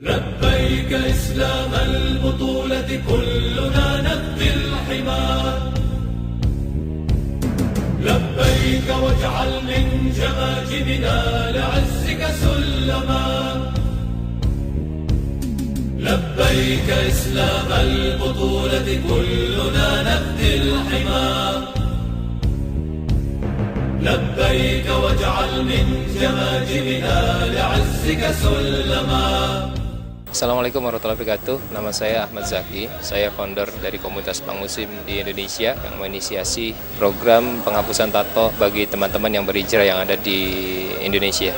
لبيك إسلام البطولة كلنا نفدي الحمى لبيك واجعل من جماجمنا لعزك سلما لبيك إسلام البطولة كلنا نفدي الحمى لبيك واجعل من جماجمنا لعزك سلما. Assalamualaikum warahmatullahi wabarakatuh. Nama saya Ahmad Zaki. Saya founder dari komunitas Pang Muslim di Indonesia yang menginisiasi program penghapusan tato bagi teman-teman yang berhijrah yang ada di Indonesia.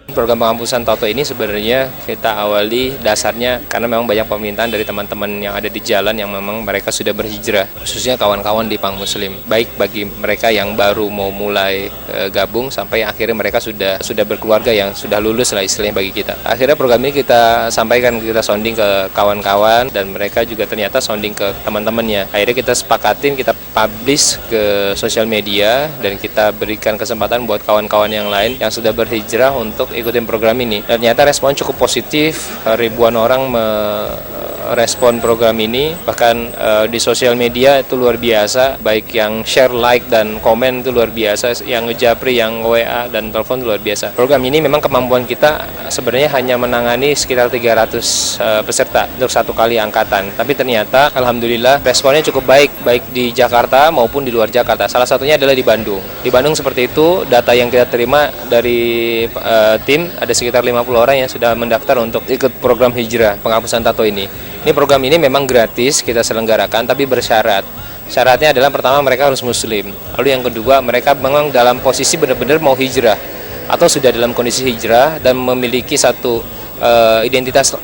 Program penghapusan tato ini sebenarnya kita awali dasarnya karena memang banyak permintaan dari teman-teman yang ada di jalan yang memang mereka sudah berhijrah, khususnya kawan-kawan di Pang Muslim. Baik bagi mereka yang baru mau mulai gabung sampai akhirnya mereka sudah berkeluarga yang sudah lulus lah istilahnya bagi kita. Akhirnya program ini kita sampaikan, kita sounding ke kawan-kawan dan mereka juga ternyata sounding ke teman-temannya. Akhirnya kita sepakatin, kita publish ke sosial media dan kita berikan kesempatan buat kawan-kawan yang lain yang sudah berhijrah untuk ikutin program ini. Dan ternyata respon cukup positif, ribuan orang merespon program ini, bahkan di sosial media itu luar biasa, baik yang share, like, dan komen itu luar biasa, yang ngejapri, yang WA, dan telepon luar biasa. Program ini memang kemampuan kita sebenarnya hanya menangani sekitar 300 peserta untuk satu kali angkatan, tapi ternyata Alhamdulillah responnya cukup baik di Jakarta maupun di luar Jakarta. Salah satunya adalah di Bandung. Di Bandung seperti itu, data yang kita terima dari tim, ada sekitar 50 orang yang sudah mendaftar untuk ikut program hijrah penghapusan tato ini. Ini program ini memang gratis kita selenggarakan, tapi bersyarat. Syaratnya adalah pertama mereka harus muslim. Lalu yang kedua mereka memang dalam posisi benar-benar mau hijrah atau sudah dalam kondisi hijrah dan memiliki satu identitas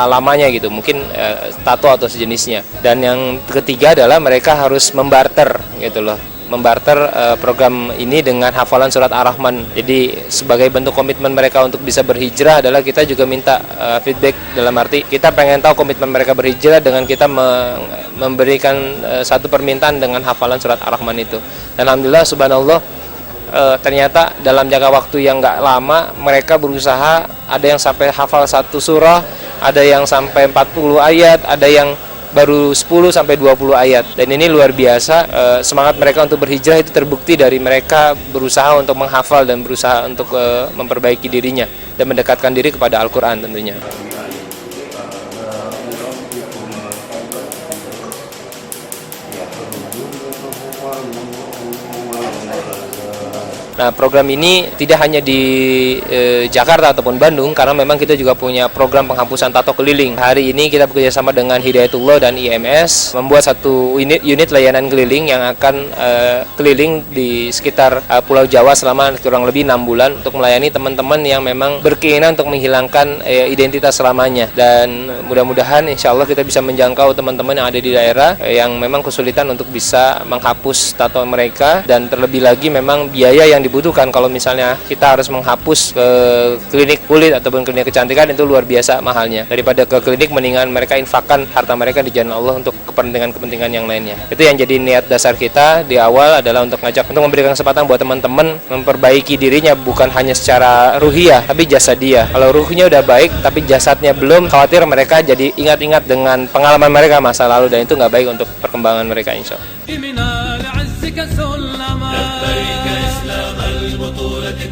lamanya gitu, mungkin tato atau sejenisnya. Dan yang ketiga adalah mereka harus membarter gitu loh. Membarter program ini dengan hafalan surat Ar-Rahman. Jadi sebagai bentuk komitmen mereka untuk bisa berhijrah adalah kita juga minta feedback, dalam arti kita pengen tahu komitmen mereka berhijrah dengan kita memberikan satu permintaan dengan hafalan surat Ar-Rahman itu. Dan Alhamdulillah subhanallah, ternyata dalam jangka waktu yang nggak lama mereka berusaha, ada yang sampai hafal satu surah, ada yang sampai 40 ayat, ada yang baru 10 sampai 20 ayat. Dan ini luar biasa, semangat mereka untuk berhijrah itu terbukti dari mereka berusaha untuk menghafal dan berusaha untuk memperbaiki dirinya dan mendekatkan diri kepada Al-Quran tentunya. Nah, program ini tidak hanya di Jakarta ataupun Bandung, karena memang kita juga punya program penghapusan tato keliling. Hari ini kita bekerjasama dengan Hidayatullah dan IMS membuat satu unit layanan keliling yang akan keliling di sekitar Pulau Jawa selama kurang lebih 6 bulan untuk melayani teman-teman yang memang berkeinginan untuk menghilangkan identitas selamanya. Dan mudah-mudahan insya Allah kita bisa menjangkau teman-teman yang ada di daerah yang memang kesulitan untuk bisa menghapus tato mereka. Dan terlebih lagi memang biaya yang dibutuhkan kalau misalnya kita harus menghapus ke klinik kulit ataupun klinik kecantikan itu luar biasa mahalnya. Daripada ke klinik, mendingan mereka infakkan harta mereka di jalan Allah untuk kepentingan-kepentingan yang lainnya. Itu yang jadi niat dasar kita di awal, adalah untuk memberikan kesempatan buat teman-teman memperbaiki dirinya, bukan hanya secara ruhiyah tapi jasadiyah. Kalau ruhnya udah baik tapi jasadnya belum, khawatir mereka jadi ingat-ingat dengan pengalaman mereka masa lalu, dan itu nggak baik untuk perkembangan mereka insya Allah.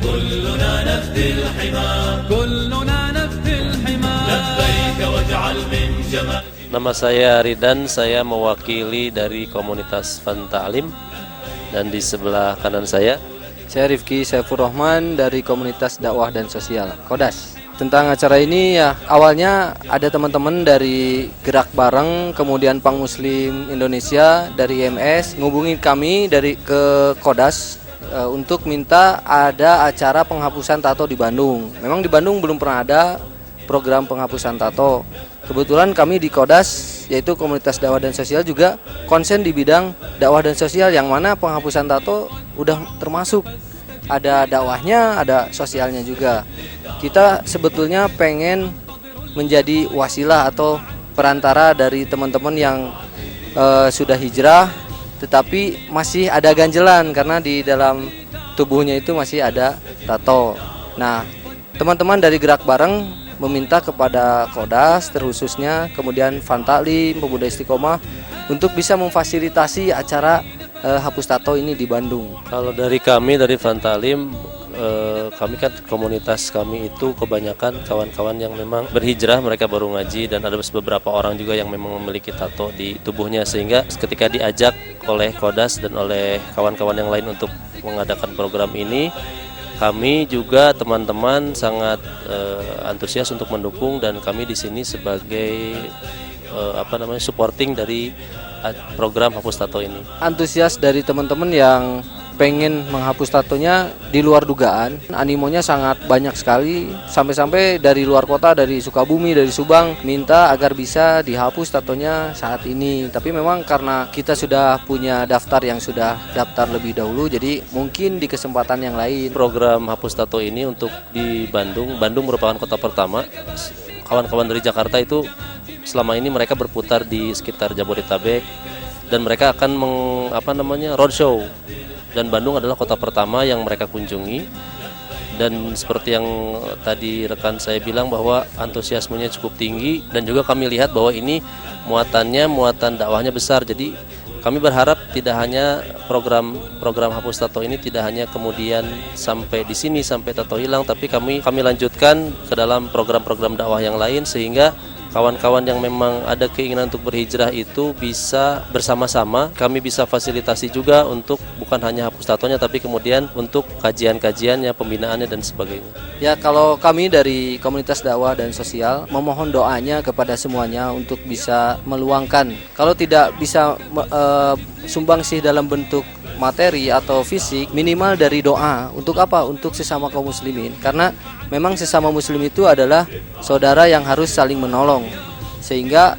كلنا نفدي الحمى كلنا نفدي الحمى لبيك واجعل من جمال. Nama saya Ridan, saya mewakili dari komunitas Fan Ta'lim, dan di sebelah kanan saya Rifki Saifur Rahman dari komunitas dakwah dan sosial Kodas. Tentang acara ini ya, awalnya ada teman-teman dari Gerak Bareng, kemudian Pang Muslim Indonesia dari IMS ngubungin kami dari ke Kodas untuk minta ada acara penghapusan tato di Bandung. Memang di Bandung belum pernah ada program penghapusan tato. Kebetulan kami di Kodas, yaitu komunitas dakwah dan sosial, juga konsen di bidang dakwah dan sosial, yang mana penghapusan tato udah termasuk. Ada dakwahnya, ada sosialnya juga. Kita sebetulnya pengen menjadi wasilah atau perantara dari teman-teman yang sudah hijrah tetapi masih ada ganjelan karena di dalam tubuhnya itu masih ada tato. Nah, teman-teman dari Gerak Bareng meminta kepada Kodas terkhususnya, kemudian Fantalim, Pemuda Istiqomah untuk bisa memfasilitasi acara Hapus Tato ini di Bandung. Kalau dari kami dari Fantalim, kami kan komunitas kami itu kebanyakan kawan-kawan yang memang berhijrah, mereka baru ngaji, dan ada beberapa orang juga yang memang memiliki tato di tubuhnya, sehingga ketika diajak oleh Kodas dan oleh kawan-kawan yang lain untuk mengadakan program ini, kami juga teman-teman sangat antusias untuk mendukung, dan kami di sini sebagai supporting dari program Hapus Tato ini. Antusias dari teman-teman yang pengen menghapus tatonya di luar dugaan, animonya sangat banyak sekali, sampai-sampai dari luar kota, dari Sukabumi, dari Subang, minta agar bisa dihapus tatonya saat ini. Tapi memang karena kita sudah punya daftar yang sudah daftar lebih dahulu, jadi mungkin di kesempatan yang lain. Program Hapus Tato ini untuk di Bandung merupakan kota pertama. Kawan-kawan dari Jakarta itu selama ini mereka berputar di sekitar Jabodetabek, dan mereka akan roadshow. Dan Bandung adalah kota pertama yang mereka kunjungi, dan seperti yang tadi rekan saya bilang bahwa antusiasmenya cukup tinggi, dan juga kami lihat bahwa ini muatan dakwahnya besar. Jadi kami berharap tidak hanya program Hapus Tato ini tidak hanya kemudian sampai di sini sampai tato hilang, tapi kami lanjutkan ke dalam program-program dakwah yang lain, sehingga kawan-kawan yang memang ada keinginan untuk berhijrah itu bisa bersama-sama. Kami bisa fasilitasi juga untuk bukan hanya hapus tatonya, tapi kemudian untuk kajian-kajiannya, pembinaannya, dan sebagainya. Ya, kalau kami dari komunitas dakwah dan sosial memohon doanya kepada semuanya untuk bisa meluangkan, kalau tidak bisa sumbangsih dalam bentuk materi atau fisik, minimal dari doa. Untuk apa? Untuk sesama kaum muslimin. Karena memang sesama muslim itu adalah saudara yang harus saling menolong. Sehingga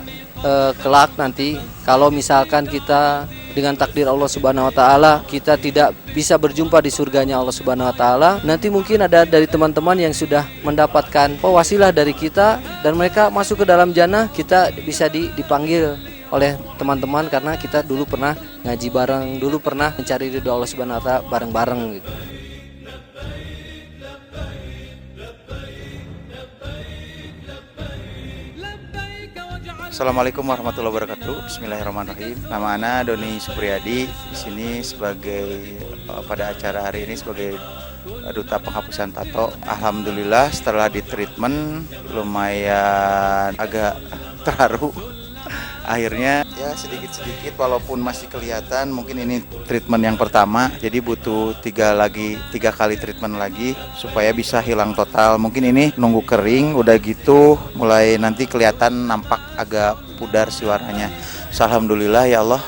kelak nanti kalau misalkan kita dengan takdir Allah Subhanahu wa taala kita tidak bisa berjumpa di surganya Allah Subhanahu wa taala, nanti mungkin ada dari teman-teman yang sudah mendapatkan wasilah dari kita dan mereka masuk ke dalam jannah, kita bisa dipanggil oleh teman-teman karena kita dulu pernah ngaji bareng, dulu pernah mencari ridho Allah Subhanahu wa taala bareng-bareng gitu. Assalamualaikum warahmatullahi wabarakatuh. Bismillahirrahmanirrahim. Nama Ana Doni Supriyadi, di sini sebagai pada acara hari ini sebagai duta penghapusan tato. Alhamdulillah setelah di treatment lumayan agak terharu. Akhirnya ya sedikit-sedikit walaupun masih kelihatan mungkin ini treatment yang pertama, jadi butuh tiga kali treatment lagi supaya bisa hilang total. Mungkin ini nunggu kering, udah gitu mulai nanti kelihatan nampak agak pudar si warnanya. Alhamdulillah ya Allah,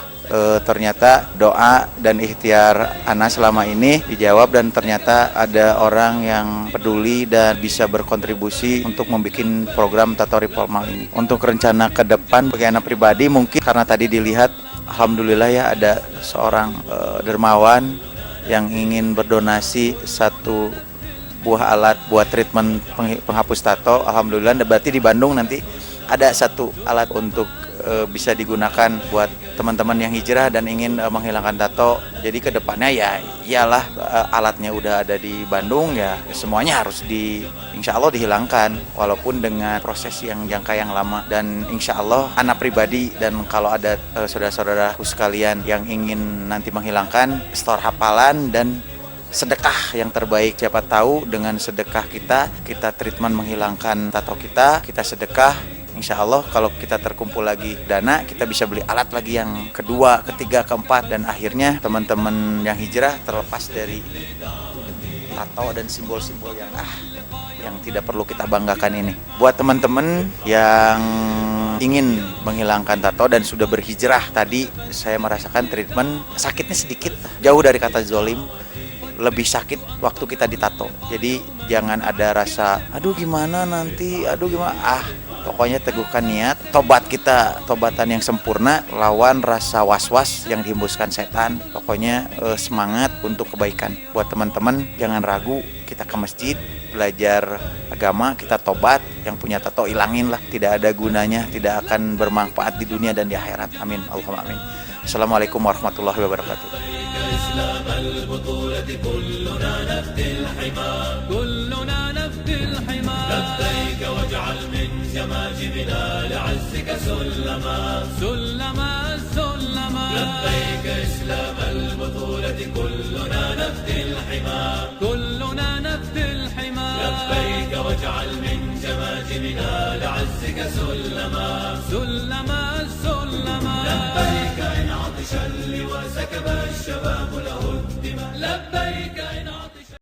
ternyata doa dan ikhtiar Ana selama ini dijawab, dan ternyata ada orang yang peduli dan bisa berkontribusi untuk membuat program tato reformal ini. Untuk rencana ke depan bagi Ana pribadi, mungkin karena tadi dilihat alhamdulillah ya ada seorang dermawan yang ingin berdonasi satu buah alat buat treatment penghapus tato. Alhamdulillah, berarti di Bandung nanti ada satu alat untuk bisa digunakan buat teman-teman yang hijrah dan ingin menghilangkan tato. Jadi ke depannya ya iyalah, alatnya udah ada di Bandung, ya semuanya harus insya Allah dihilangkan walaupun dengan proses yang jangka yang lama. Dan insya Allah Ana pribadi dan kalau ada saudara-saudaraku sekalian yang ingin nanti menghilangkan, store hafalan dan sedekah yang terbaik. Siapa tahu dengan sedekah kita treatment menghilangkan tato kita sedekah. Insya Allah kalau kita terkumpul lagi dana, kita bisa beli alat lagi yang kedua, ketiga, keempat, dan akhirnya teman-teman yang hijrah terlepas dari tato dan simbol-simbol yang tidak perlu kita banggakan ini. Buat teman-teman yang ingin menghilangkan tato dan sudah berhijrah, tadi saya merasakan treatment sakitnya sedikit, jauh dari kata zolim, lebih sakit waktu kita ditato. Jadi jangan ada rasa aduh gimana nanti, pokoknya teguhkan niat, tobatan yang sempurna, lawan rasa was-was yang dihembuskan setan. Pokoknya semangat untuk kebaikan. Buat teman-teman jangan ragu, kita ke masjid, belajar agama, kita tobat. Yang punya tato ilangin lah, tidak ada gunanya, tidak akan bermanfaat di dunia dan di akhirat. Amin, Allahumma amin. Assalamualaikum warahmatullahi wabarakatuh. إسلام البطولة كلنا نفدي الحمى كلنا نفدي الحمى لبيك واجعل من جماجمنا لعزك سلما سلما سلما لبيك إسلام البطولة كلنا نفدي الحمى كلنا نفدي الحمى لبيك واجعل من جماجمنا لعزك سلما سلما سلما لبيك إن عطش اللواء سكب الشباب له الدماء لبيك إن عطش